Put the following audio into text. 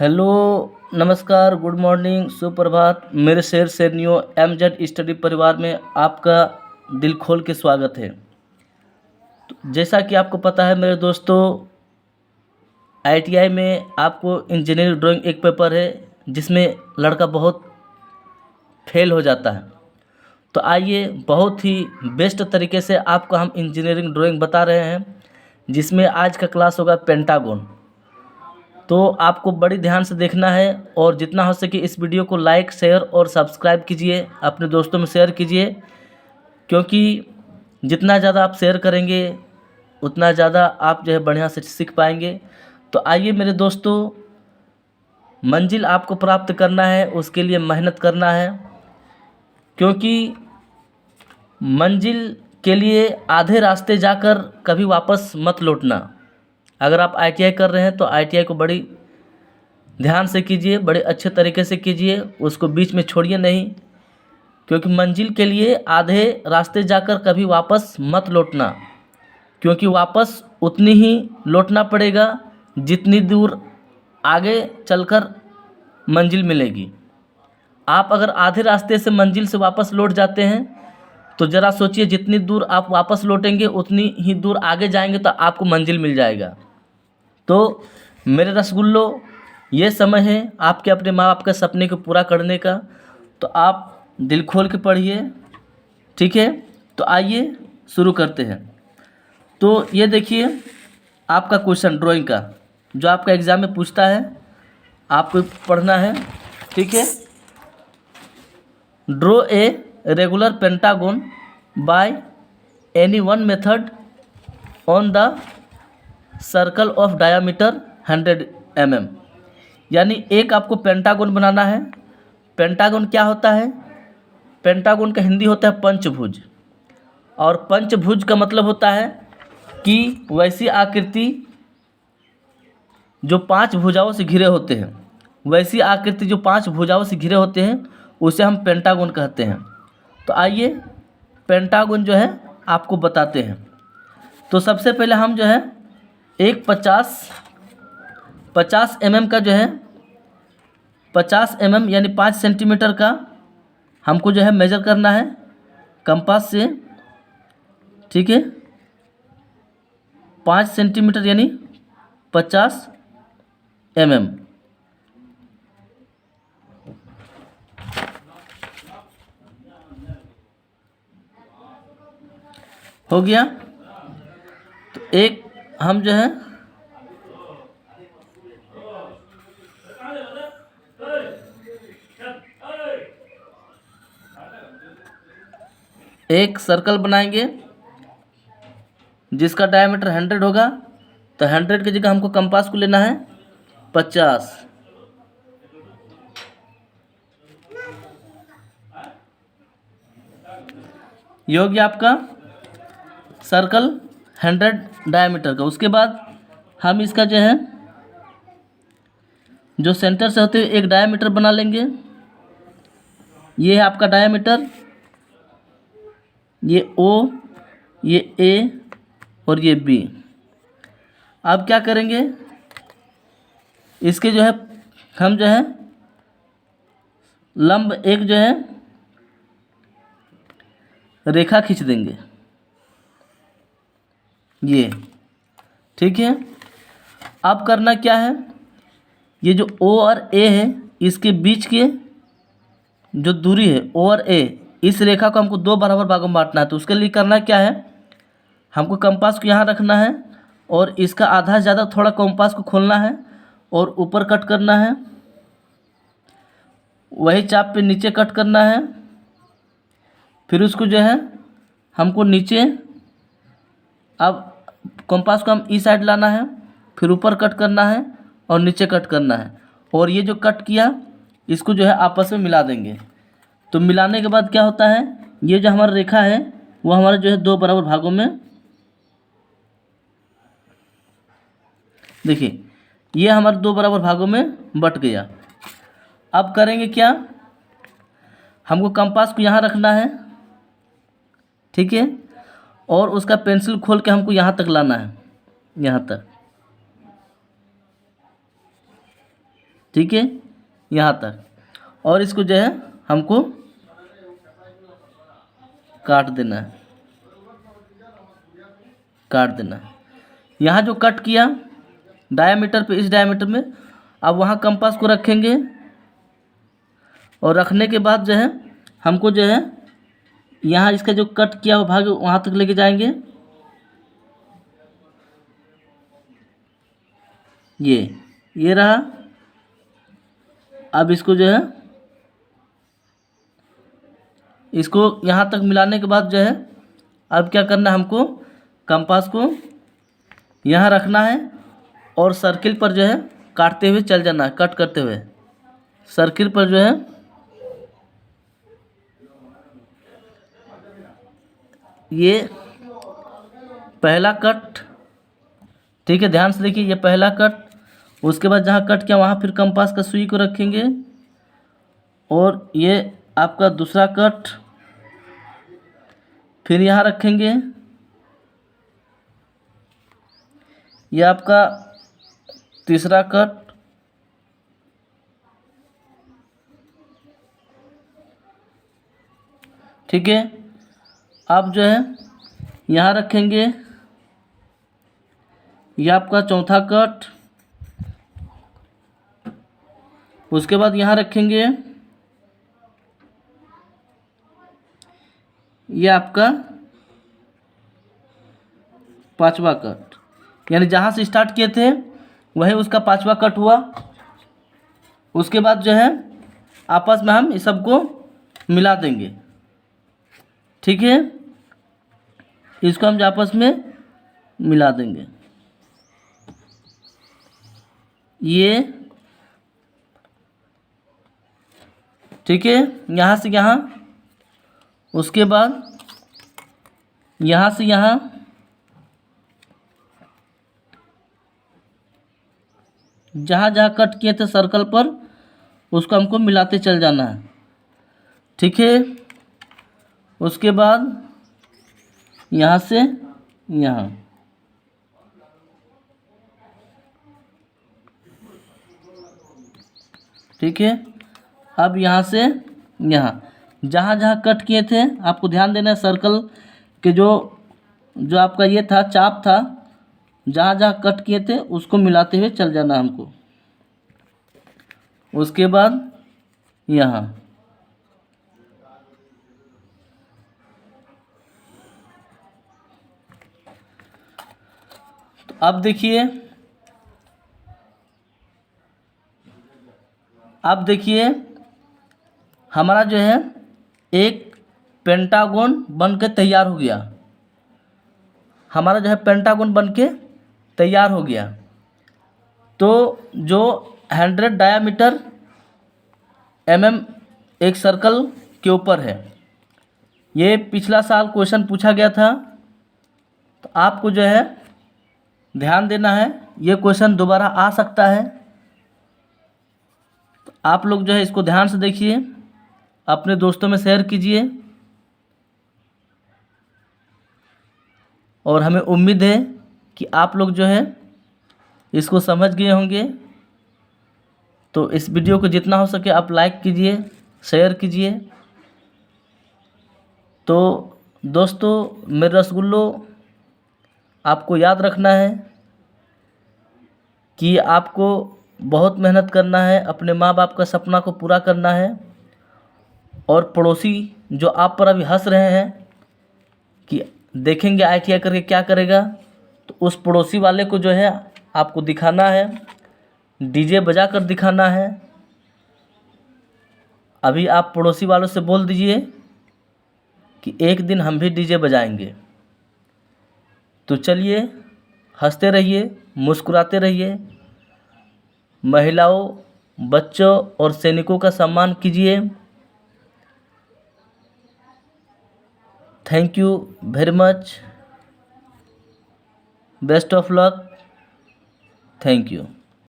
Hello, नमस्कार, good morning, सुप्रभात। मेरे शेर शेरनियों एमजेड स्टडी परिवार में आपका दिल खोल के स्वागत है। तो जैसा कि आपको पता है मेरे दोस्तों, आईटीआई में आपको इंजीनियरिंग ड्राइंग एक पेपर है जिसमें लड़का बहुत फेल हो जाता है। तो आइए बहुत ही बेस्ट तरीके से आपको हम इंजीनियरिंग ड्राइंग बता रहे हैं, जिसमें आज का क्लास होगा पेंटागन। तो आपको बड़ी ध्यान से देखना है और जितना हो सके इस वीडियो को लाइक, शेयर और सब्सक्राइब कीजिए, अपने दोस्तों में शेयर कीजिए, क्योंकि जितना ज़्यादा आप शेयर करेंगे उतना ज़्यादा आप जो है बढ़िया से सीख पाएंगे। तो आइए मेरे दोस्तों, मंजिल आपको प्राप्त करना है, उसके लिए मेहनत करना है, क्योंकि मंजिल के लिए आधे रास्ते जाकर कभी वापस मत लौटना। अगर आप आईटीआई कर रहे हैं तो आईटीआई को बड़ी ध्यान से कीजिए, बड़े अच्छे तरीके से कीजिए, उसको बीच में छोड़िए नहीं, क्योंकि मंजिल के लिए आधे रास्ते जाकर कभी वापस मत लौटना, क्योंकि वापस उतनी ही लौटना पड़ेगा जितनी दूर आगे चलकर मंजिल मिलेगी। आप अगर आधे रास्ते से मंजिल से वापस लौट जाते हैं तो ज़रा सोचिए, जितनी दूर आप वापस लौटेंगे उतनी ही दूर आगे जाएंगे तो आपको मंजिल मिल जाएगा। तो मेरे रसगुल्लो, ये समय है आपके अपने माँ बाप के सपने को पूरा करने का, तो आप दिल खोल के पढ़िए, ठीक है। तो आइए शुरू करते हैं। तो ये देखिए आपका क्वेश्चन ड्राइंग का जो आपका एग्ज़ाम में पूछता है, आपको पढ़ना है, ठीक है। Draw a regular pentagon by any one method on the circle of diameter 100 mm। यानी एक आपको पेंटागन बनाना है। पेंटागन क्या होता है? पेंटागन का हिंदी होता है पंचभुज, और पंचभुज का मतलब होता है कि वैसी आकृति जो 5 भुजाओं से घिरे होते हैं, वैसी आकृति जो 5 भुजाओं से घिरे होते हैं उसे हम पेंटागन कहते हैं। तो आइए पेंटागन जो है आपको बताते हैं। तो सबसे पहले हम जो है एक 50 mm का जो है 50 mm यानी 5 सेंटीमीटर का हमको जो है मेजर करना है कंपास से, ठीक है। 5 सेंटीमीटर यानी 50 mm। हो गया। तो एक हम जो है एक सर्कल बनाएंगे जिसका डायमीटर 100 होगा। तो 100 की जगह हमको कंपास को लेना है 50। ये हो गया आपका सर्कल 100 डायमीटर का। उसके बाद हम इसका जो है जो सेंटर से होते हुए एक डायमीटर बना लेंगे। ये है आपका डायमीटर, ये ओ, ये ए और ये बी। अब क्या करेंगे, इसके जो है हम जो है लंब एक जो है रेखा खींच देंगे, ये, ठीक है। अब करना क्या है, ये जो ओ और ए है इसके बीच के जो दूरी है ओ और ए, इस रेखा को हमको 2 बराबर भागों में बांटना है। तो उसके लिए करना क्या है, हमको कंपास को यहाँ रखना है और इसका आधा ज़्यादा थोड़ा कंपास को खोलना है और ऊपर कट करना है, वही चाप पे नीचे कट करना है, फिर उसको जो है हमको नीचे, अब कंपास को हम इस साइड लाना है, फिर ऊपर कट करना है और नीचे कट करना है, और ये जो कट किया इसको जो है आपस में मिला देंगे। तो मिलाने के बाद क्या होता है, ये जो हमारा रेखा है वो हमारे जो है 2 बराबर भागों में, देखिए ये हमारे 2 बराबर भागों में बट गया। अब करेंगे क्या, हमको कंपास को यहाँ रखना है, ठीक है, और उसका पेंसिल खोल के हमको यहाँ तक लाना है, यहाँ तक। ठीक है, यहाँ तक। और इसको जो है हमको काट देना है, काट देना है। यहाँ जो कट किया डायामीटर पे, इस डायामीटर में, अब वहाँ कंपास को रखेंगे और रखने के बाद जो है हमको जो है यहाँ इसका जो कट किया हुआ भाग वहाँ तक लेके जाएंगे। ये रहा। अब इसको जो है इसको यहाँ तक मिलाने के बाद जो है अब क्या करना है, हमको कंपास को यहाँ रखना है और सर्किल पर जो है काटते हुए चल जाना है, कट करते हुए सर्किल पर जो है ये पहला कट, ठीक है, ध्यान से देखिए, ये पहला कट। उसके बाद जहाँ कट किया वहाँ फिर कंपास का सुई को रखेंगे और ये आपका दूसरा कट, फिर यहाँ रखेंगे, ये आपका तीसरा कट, ठीक है। अब जो है यहाँ रखेंगे, ये आपका चौथा कट। उसके बाद यहाँ रखेंगे, ये आपका पांचवा कट, यानी जहाँ से स्टार्ट किए थे वही उसका पांचवा कट हुआ। उसके बाद जो है आपस में हम इस सबको मिला देंगे, ठीक है, इसको हम आपस में मिला देंगे। ये ठीक है, यहाँ से यहाँ, उसके बाद यहाँ से यहाँ, जहाँ जहाँ कट किए थे सर्कल पर उसको हमको मिलाते चल जाना है, ठीक है। उसके बाद यहाँ से यहाँ, ठीक है। अब यहाँ से यहाँ, जहाँ जहाँ कट किए थे आपको ध्यान देना है, सर्कल के जो आपका ये था चाप था, जहाँ जहाँ कट किए थे उसको मिलाते हुए चल जाना हमको। उसके बाद यहाँ, तो अब देखिए, अब देखिए हमारा जो है एक पेंटागन बन के तैयार हो गया, हमारा जो है पेंटागन बन के तैयार हो गया। तो जो 100 डायामीटर एक सर्कल के ऊपर है, ये पिछला साल क्वेश्चन पूछा गया था, तो आपको जो है ध्यान देना है, ये क्वेश्चन दोबारा आ सकता है। तो आप लोग जो है इसको ध्यान से देखिए, अपने दोस्तों में शेयर कीजिए और हमें उम्मीद है कि आप लोग जो है इसको समझ गए होंगे। तो इस वीडियो को जितना हो सके आप लाइक कीजिए, शेयर कीजिए। तो दोस्तों, मेरे रसगुल्लो, आपको याद रखना है कि आपको बहुत मेहनत करना है, अपने माँ बाप का सपना को पूरा करना है। और पड़ोसी जो आप पर अभी हंस रहे हैं कि देखेंगे ITI करके क्या करेगा, तो उस पड़ोसी वाले को जो है आपको दिखाना है, डीजे बजा कर दिखाना है। अभी आप पड़ोसी वालों से बोल दीजिए कि एक दिन हम भी डीजे बजाएंगे। तो चलिए, हंसते रहिए, मुस्कुराते रहिए, महिलाओं, बच्चों और सैनिकों का सम्मान कीजिए। Thank you very much, best of luck, thank you.